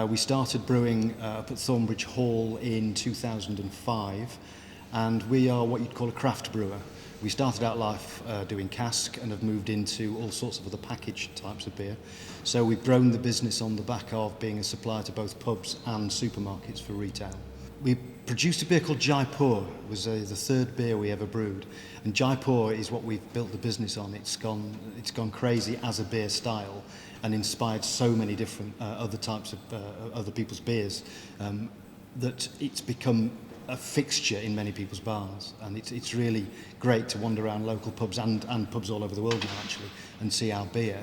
We started brewing up at Thornbridge Hall in 2005, and we are what you'd call a craft brewer. We started out life doing cask and have moved into all sorts of other packaged types of beer. So we've grown the business on the back of being a supplier to both pubs and supermarkets for retail. We produced a beer called Jaipur. It was the third beer we ever brewed. And Jaipur is what we've built the business on. It's gone crazy as a beer style and inspired so many different other types of other people's beers that it's become a fixture in many people's bars. And it's really great to wander around local pubs and pubs all over the world now, actually, and see our beer.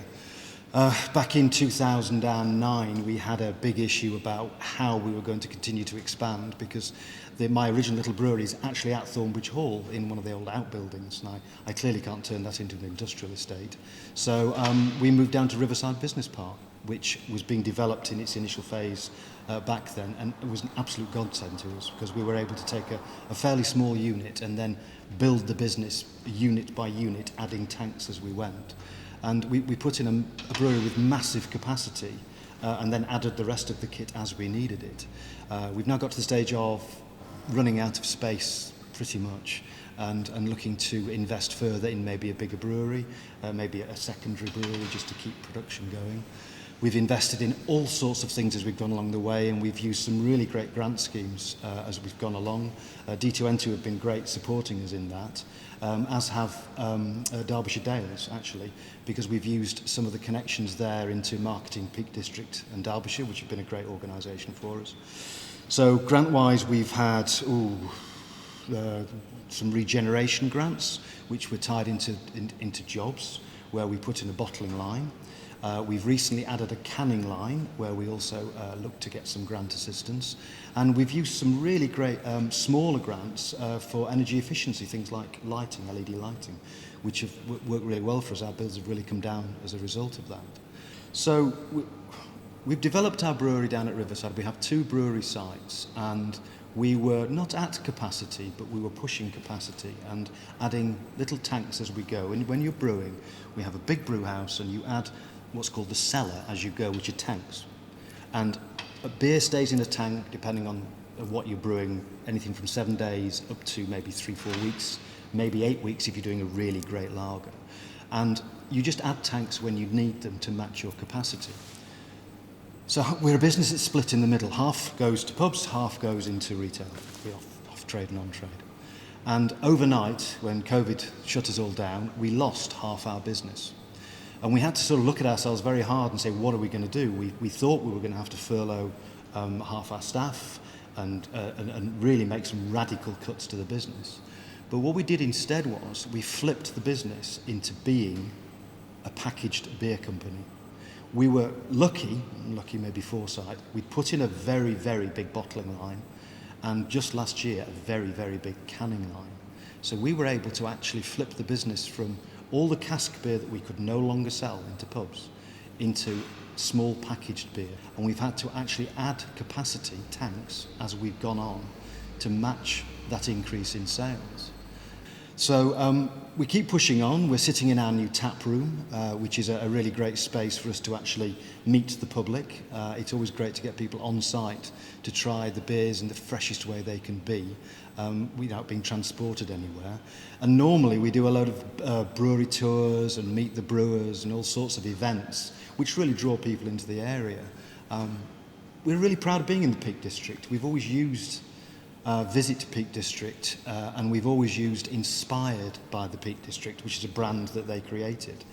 Back in 2009, we had a big issue about how we were going to continue to expand, because my original little brewery is actually at Thornbridge Hall in one of the old outbuildings, and I clearly can't turn that into an industrial estate. So we moved down to Riverside Business Park, which was being developed in its initial phase back then, and it was an absolute godsend to us, because we were able to take a fairly small unit and then build the business unit by unit, adding tanks as we went. And we put in a brewery with massive capacity and then added the rest of the kit as we needed it. We've now got to the stage of running out of space pretty much and looking to invest further in maybe a bigger brewery, maybe a secondary brewery just to keep production going. We've invested in all sorts of things as we've gone along the way, and we've used some really great grant schemes as we've gone along. D2N2 have been great supporting us in that, as have Derbyshire Dales, actually, because we've used some of the connections there into marketing Peak District and Derbyshire, which have been a great organisation for us. So grant-wise, we've had some regeneration grants, which were tied into jobs, where we put in a bottling line. We've recently added a canning line where we also look to get some grant assistance, and we've used some really great smaller grants for energy efficiency, things like lighting, LED lighting, which have worked really well for us. Our bills have really come down as a result of that. So we've developed our brewery down at Riverside. We have 2 brewery sites, and we were not at capacity, but we were pushing capacity and adding little tanks as we go. And when you're brewing, we have a big brew house, and you add what's called the cellar as you go, which are tanks. And a beer stays in a tank, depending on what you're brewing, anything from 7 days up to maybe 3-4 weeks, maybe 8 weeks if you're doing a really great lager. And you just add tanks when you need them to match your capacity. So we're a business that's split in the middle. Half goes to pubs, half goes into retail. We're off trade and on trade. And overnight, when COVID shut us all down, we lost half our business. And we had to sort of look at ourselves very hard and say, what are we going to do? We thought we were going to have to furlough half our staff and really make some radical cuts to the business. But what we did instead was we flipped the business into being a packaged beer company. We were lucky maybe foresight, we'd put in a very, very big bottling line, and just last year a very, very big canning line. So we were able to actually flip the business from all the cask beer that we could no longer sell into pubs into small packaged beer. And we've had to actually add capacity, tanks, as we've gone on to match that increase in sales. So we keep pushing on. We're sitting in our new tap room, which is a really great space for us to actually meet the public. It's always great to get people on site to try the beers in the freshest way they can be, without being transported anywhere. And normally we do a load of brewery tours and meet the brewers and all sorts of events, which really draw people into the area. We're really proud of being in the Peak District. We've always used Visit Peak District, and we've always used Inspired by the Peak District, which is a brand that they created.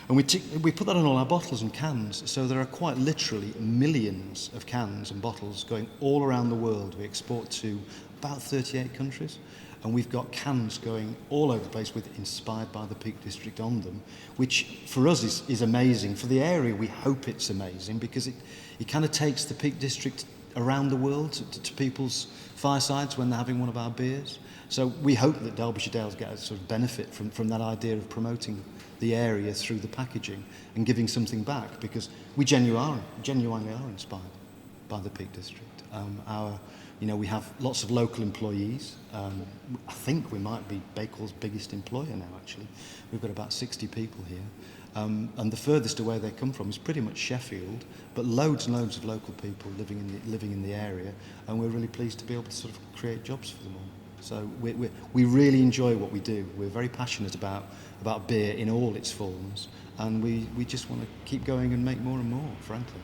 And we put that on all our bottles and cans, so there are quite literally millions of cans and bottles going all around the world. We export to about 38 countries, and we've got cans going all over the place with Inspired by the Peak District on them, which for us is amazing. For the area, we hope it's amazing, because it kind of takes the Peak District around the world to people's firesides when they're having one of our beers. So we hope that Derbyshire Dales get a sort of benefit from that idea of promoting the area through the packaging and giving something back, because we genuinely are inspired by the Peak District. We have lots of local employees. I think we might be Bakewell's biggest employer now, actually. We've got about 60 people here. And the furthest away they come from is pretty much Sheffield, but loads and loads of local people living in the area, and we're really pleased to be able to sort of create jobs for them all. So we really enjoy what we do. We're very passionate about beer in all its forms, and we just want to keep going and make more and more, frankly.